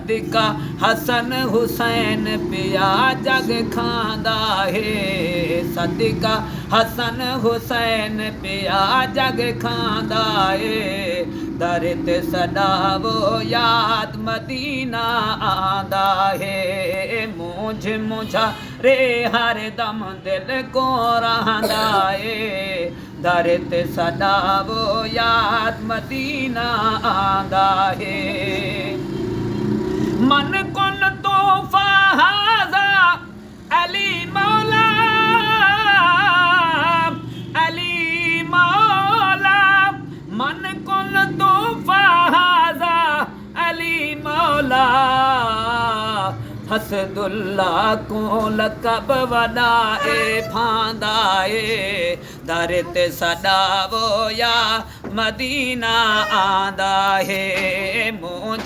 सदका हसन हुसैन पिया जग खांदा है सदका हसन हुसैन पिया जग खांदा है दर ते सदावो याद मदीना आंदा है मुझ मुझा रे हर दम दिल को रहंदा है दर ते सदावो याद मदीना आंदा है मन कुन तोहफा हाजा अली मौला अली मौला मन कुन तोहफा हाजा अली मौला हसदुल्ला को लकब वदाए फांदाए दर ते सदावो या मदीना आंदा है मुझ